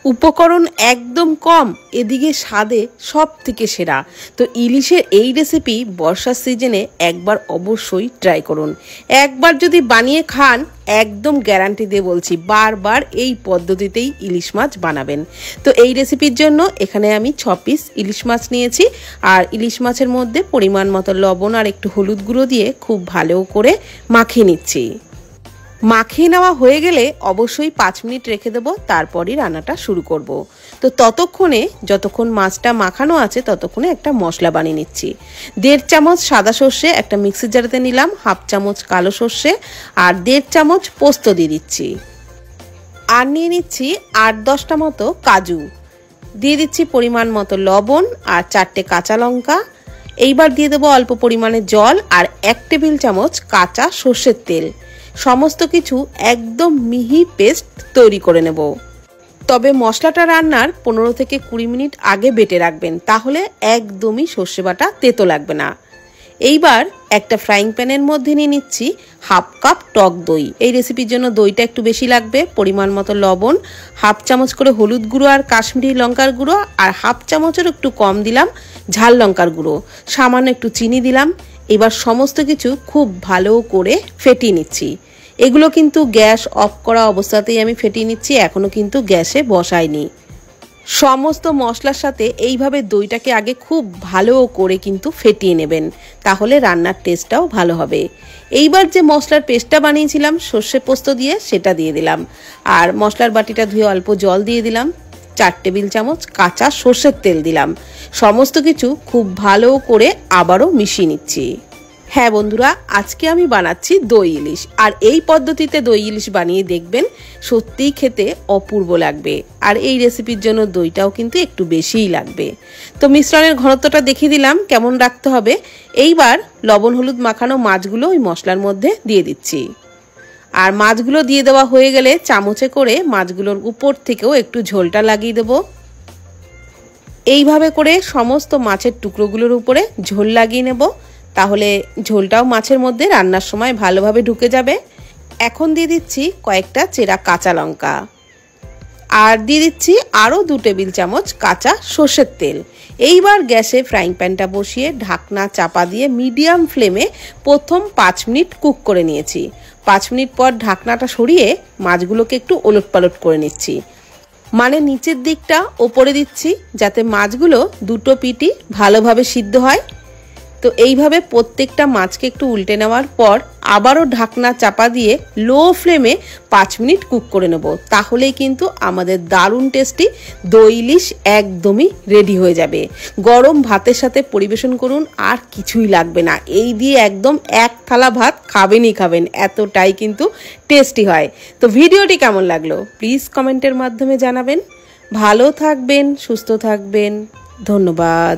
উপকরণ একদম কম, এদিকে স্বাদে সব থেকে সেরা। তো ইলিশের এই রেসিপি বর্ষার সিজনে একবার অবশ্যই ট্রাই করুন। একবার যদি বানিয়ে খান, একদম গ্যারান্টি দিয়ে বলছি বারবার এই পদ্ধতিতেই ইলিশ মাছ বানাবেন। তো এই রেসিপির জন্য এখানে আমি 6 পিস ইলিশ মাছ নিয়েছি। আর ইলিশ মাছের মধ্যে পরিমাণ মতো লবণ আর একটু হলুদ গুঁড়ো দিয়ে খুব ভালো করে মাখিয়ে নিচ্ছি। মাখিয়ে নেওয়া হয়ে গেলে অবশ্যই 5 মিনিট রেখে দেবো, তারপরই রান্নাটা শুরু করব। তো ততক্ষণে যতক্ষণ মাছটা মাখানো আছে ততক্ষণে একটা মশলা বানিয়ে নিচ্ছি। 1.5 চামচ সাদা সর্ষে একটা মিক্সির জারেতে নিলাম, 1/2 চামচ কালো সর্ষে আর 1.5 চামচ পোস্ত দিয়ে দিচ্ছি। আর নিয়ে নিচ্ছি 8-10টা মতো কাজু, দিয়ে দিচ্ছি পরিমাণ মতো লবণ আর 4টে কাঁচা লঙ্কা। এইবার দিয়ে দেবো অল্প পরিমাণে জল আর 1 টেবিল চামচ কাঁচা সর্ষের তেল। সমস্ত কিছু একদম মিহি পেস্ট তৈরি করে নেব। তবে মশলাটা রান্নার 15 থেকে 20 মিনিট আগে বেটে রাখবেন, তাহলে একদমই সর্ষে বাটা তেতো লাগবে না। এইবার একটা ফ্রাইং প্যানের মধ্যে নিয়ে নিচ্ছি 1/2 কাপ টক দই। এই রেসিপির জন্য দইটা একটু বেশি লাগবে। পরিমাণ মতো লবণ, 1/2 চামচ করে হলুদ গুঁড়ো আর কাশ্মীরি লঙ্কার গুঁড়ো আর 1/2 চামচের একটু কম দিলাম ঝাল লঙ্কার গুঁড়ো, সামান্য একটু চিনি দিলাম। এবার সমস্ত কিছু খুব ভালো করে ফেটিয়ে নিচ্ছি। এগুলো কিন্তু গ্যাস অফ করা অবস্থাতেই আমি ফেটিয়ে নিচ্ছি, এখনো কিন্তু গ্যাসে বসাইনি। সমস্ত মশলার সাথে এইভাবে দইটাকে আগে খুব ভালো করে কিন্তু ফেটিয়ে নেবেন, তাহলে রান্নার টেস্টটাও ভালো হবে। এইবার যে মশলার পেস্টটা বানিয়েছিলাম সর্ষে পোস্ত দিয়ে, সেটা দিয়ে দিলাম। আর মশলার বাটিটা ধুয়ে অল্প জল দিয়ে দিলাম। 4 টেবিল চামচ কাঁচা সর্ষের তেল দিলাম। সমস্ত কিছু খুব ভালো করে আবারও মিশিয়ে নিচ্ছি। হ্যাঁ বন্ধুরা, আজকে আমি বানাচ্ছি দই ইলিশ। আর এই পদ্ধতিতে দই ইলিশ বানিয়ে দেখবেন, সত্যিই খেতে অপূর্ব লাগবে। আর এই রেসিপির জন্য দইটাও কিন্তু একটু বেশিই লাগবে। তো মিশ্রণের ঘনত্বটা দেখিয়ে দিলাম কেমন রাখতে হবে। এইবার লবণ হলুদ মাখানো মাছগুলো ওই মশলার মধ্যে দিয়ে দিচ্ছি। আর মাছগুলো দিয়ে দেওয়া হয়ে গেলে চামচে করে মাছগুলোর উপর থেকেও একটু ঝোলটা লাগিয়ে দেবো। এইভাবে করে সমস্ত মাছের টুকরোগুলোর উপরে ঝোল লাগিয়ে নেব, তাহলে ঝোলটাও মাছের মধ্যে রান্নার সময় ভালোভাবে ঢুকে যাবে। এখন দিয়ে দিচ্ছি কয়েকটা চেরা কাঁচা লঙ্কা আর দিয়ে দিচ্ছি আরও 2 টেবিল চামচ কাঁচা সর্ষের তেল। এইবার গ্যাসে ফ্রাইং প্যানটা বসিয়ে ঢাকনা চাপা দিয়ে মিডিয়াম ফ্লেমে প্রথম 5 মিনিট কুক করে নিয়েছি। 5 মিনিট পর ঢাকনাটা সরিয়ে মাছগুলোকে একটু ওলটপালট করে নিচ্ছি, মানে নিচের দিকটা ওপরে দিচ্ছি যাতে মাছগুলো দুটো পিঠই ভালোভাবে সিদ্ধ হয়। তো এইভাবে প্রত্যেকটা মাছকে একটু উল্টে নেওয়ার পর আবারও ঢাকনা চাপা দিয়ে লো ফ্লেমে 5 মিনিট কুক করে নেব, তাহলেই কিন্তু আমাদের দারুণ টেস্টি দই ইলিশ একদমই রেডি হয়ে যাবে। গরম ভাতের সাথে পরিবেশন করুন, আর কিছুই লাগবে না। এই দিয়ে একদম 1 থালা ভাত খাবেনই খাবেন, এতটাই কিন্তু টেস্টি হয়। তো ভিডিওটি কেমন লাগলো প্লিজ কমেন্টের মাধ্যমে জানাবেন। ভালো থাকবেন, সুস্থ থাকবেন, ধন্যবাদ।